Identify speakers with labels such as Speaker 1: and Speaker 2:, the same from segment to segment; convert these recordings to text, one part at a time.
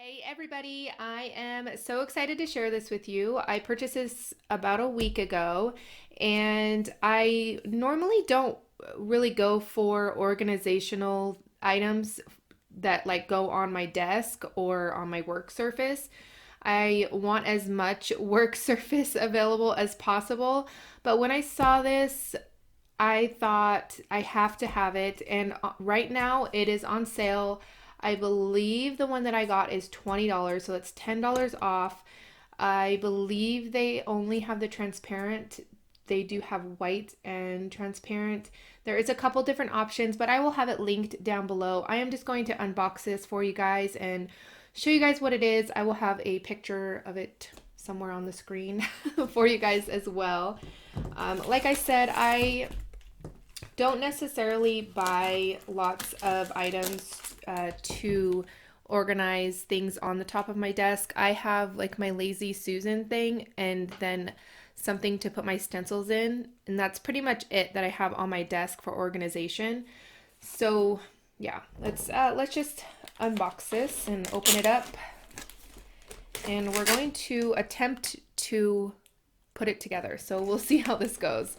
Speaker 1: Hey everybody, I am so excited to share this with you. I purchased this about a week ago, and I normally don't really go for organizational items that like go on my desk or on my work surface. I want as much work surface available as possible, but when I saw this, I thought I have to have it, and right now it is on sale. I believe the one that I got is $20, so it's $10 off. I believe they only have the transparent. They do have white and transparent. There is a couple different options, but I will have it linked down below. I am just going to unbox this for you guys and show you guys what it is. I will have a picture of it somewhere on the screen for you guys as well. Like I said, I don't necessarily buy lots of items to organize things on the top of my desk. I have like my Lazy Susan thing and then something to put my stencils in, and that's pretty much it that I have on my desk for organization. So yeah, let's just unbox this and open it up, and we're going to attempt to put it together. So we'll see how this goes.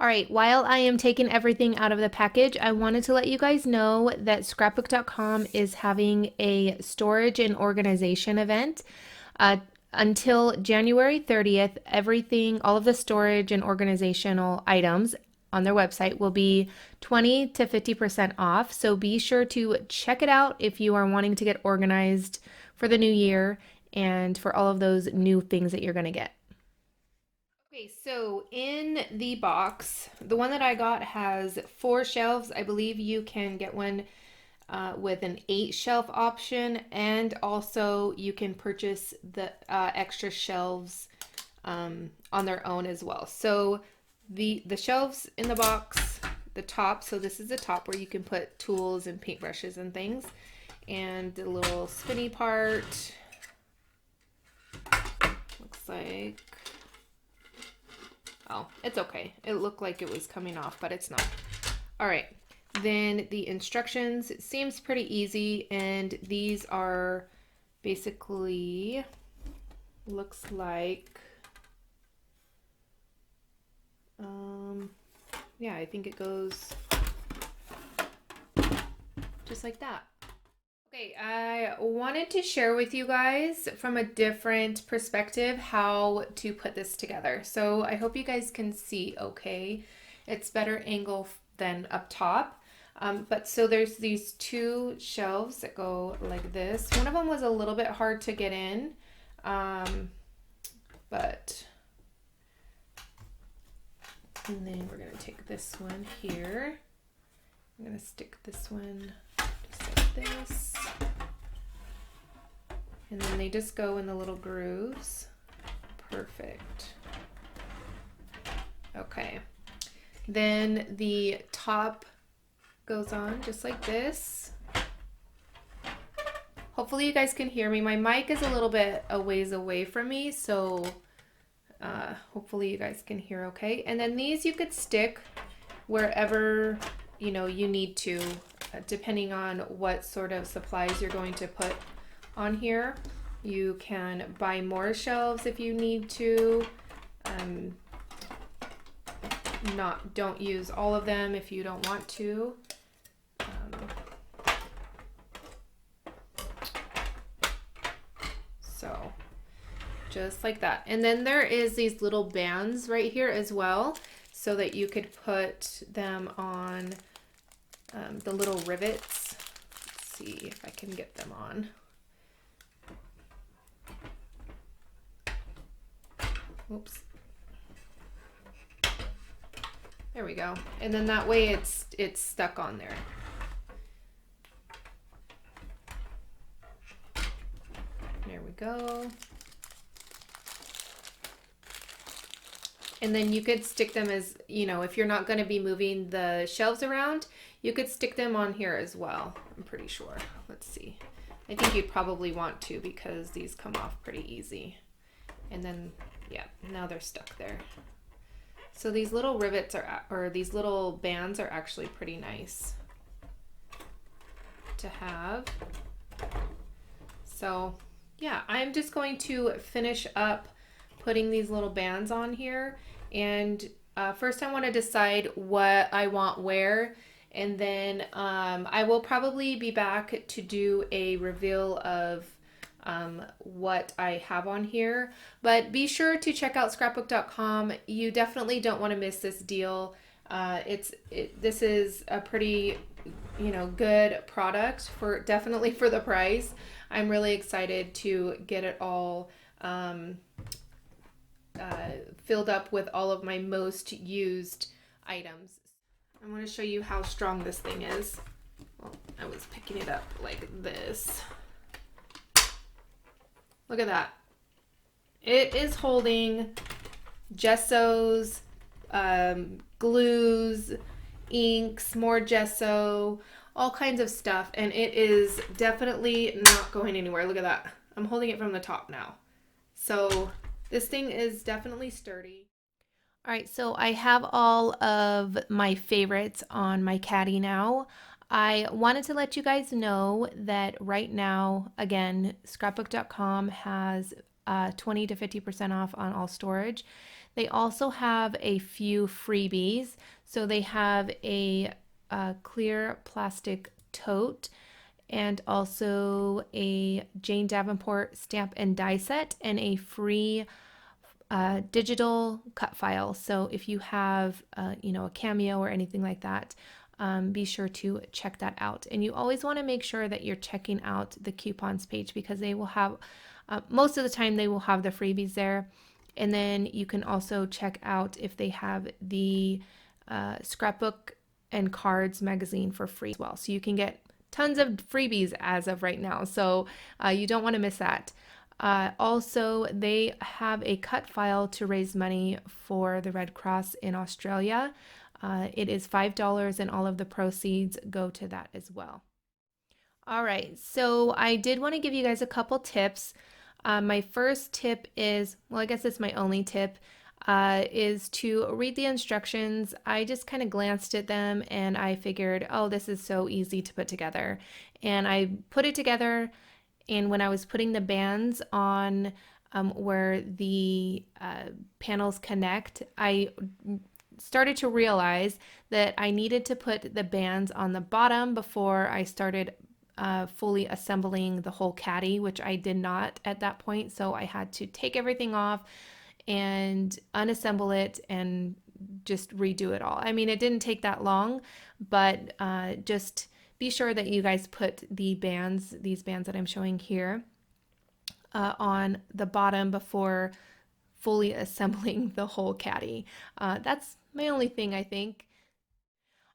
Speaker 1: All right, while I am taking everything out of the package, I wanted to let you guys know that scrapbook.com is having a storage and organization event. Until January 30th, everything, all of the storage and organizational items on their website will be 20 to 50% off. So be sure to check it out if you are wanting to get organized for the new year and for all of those new things that you're going to get. Okay, so in the box, the one that I got has 4 shelves. I believe you can get one with an 8 shelf option, and also you can purchase the extra shelves on their own as well. So the shelves in the box, the top, so this is the top where you can put tools and paintbrushes and things, and the little spinny part looks like, oh, it's okay. It looked like it was coming off, but it's not. All right. Then the instructions, it seems pretty easy, and these are basically, looks like, yeah, I think it goes just like that. Okay, I wanted to share with you guys from a different perspective how to put this together. So I hope you guys can see okay. It's better angle than up top. But so there's these 2 shelves that go like this. One of them was a little bit hard to get in, but, and then we're gonna take this one here. I'm gonna stick this one just like this. And then they just go in the little grooves. Perfect. Okay. Then the top goes on just like this. Hopefully you guys can hear me. My mic is a little bit a ways away from me, so hopefully you guys can hear okay. And then these you could stick wherever you need to, depending on what sort of supplies you're going to put on here. You can buy more shelves if you need to. Don't use all of them if you don't want to. So just like that. And then there is these little bands right here as well, so that you could put them on the little rivets. Let's see if I can get them on. Oops. There we go. And then that way it's stuck on there. There we go. And then you could stick them as, if you're not going to be moving the shelves around, you could stick them on here as well. I'm pretty sure. Let's see. I think you'd probably want to, because these come off pretty easy. And then Yeah, now they're stuck there. So these little rivets or these little bands are actually pretty nice to have. So yeah, I'm just going to finish up putting these little bands on here. And first I want to decide what I want where. And then I will probably be back to do a reveal of what I have on here. But be sure to check out scrapbook.com. You definitely don't want to miss this deal. This is a pretty, good product for definitely for the price. I'm really excited to get it all filled up with all of my most used items. I'm going to show you how strong this thing is. Well, I was picking it up like this. Look at that. It is holding gessos, glues, inks, more gesso, all kinds of stuff, and it is definitely not going anywhere. Look at that. I'm holding it from the top now. So this thing is definitely sturdy. All right, so I have all of my favorites on my caddy now. I wanted to let you guys know that right now, again, scrapbook.com has 20 to 50% off on all storage. They also have a few freebies. So they have a clear plastic tote and also a Jane Davenport stamp and die set and a free digital cut file. So if you have, a cameo or anything like that, be sure to check that out. And you always want to make sure that you're checking out the coupons page because they will have, most of the time, they will have the freebies there. And then you can also check out if they have the Scrapbook and Cards magazine for free as well. So you can get tons of freebies as of right now. So you don't want to miss that. Also, they have a cut file to raise money for the Red Cross in Australia. It is $5 and all of the proceeds go to that as well. All right, so I did want to give you guys a couple tips. My first tip is, well, I guess it's my only tip, is to read the instructions. I just kind of glanced at them and I figured, oh, this is so easy to put together. And I put it together, and when I was putting the bands on where the panels connect, I started to realize that I needed to put the bands on the bottom before I started fully assembling the whole caddy, which I did not at that point. So I had to take everything off and unassemble it and just redo it all. I mean, it didn't take that long, but just be sure that you guys put the bands, these bands that I'm showing here, on the bottom before fully assembling the whole caddy. That's my only thing, I think.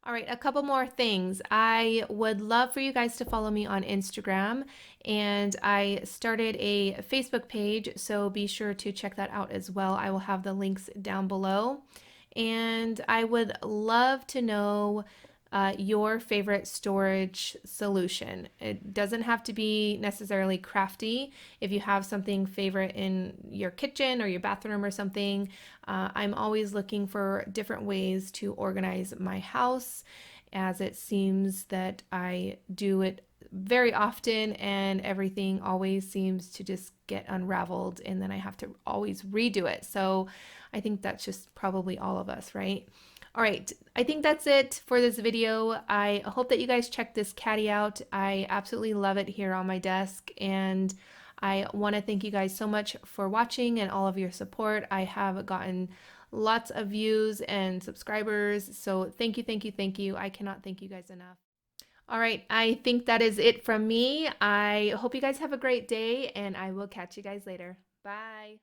Speaker 1: All right, a couple more things. I would love for you guys to follow me on Instagram, and I started a Facebook page, so be sure to check that out as well. I will have the links down below. And I would love to know your favorite storage solution. It doesn't have to be necessarily crafty. If you have something favorite in your kitchen or your bathroom or something, I'm always looking for different ways to organize my house, as it seems that I do it very often and everything always seems to just get unraveled and then I have to always redo it. So I think that's just probably all of us, right? All right, I think that's it for this video. I hope that you guys check this caddy out. I absolutely love it here on my desk, and I want to thank you guys so much for watching and all of your support. I have gotten lots of views and subscribers, so thank you, thank you, thank you. I cannot thank you guys enough. All right, I think that is it from me. I hope you guys have a great day, and I will catch you guys later. Bye.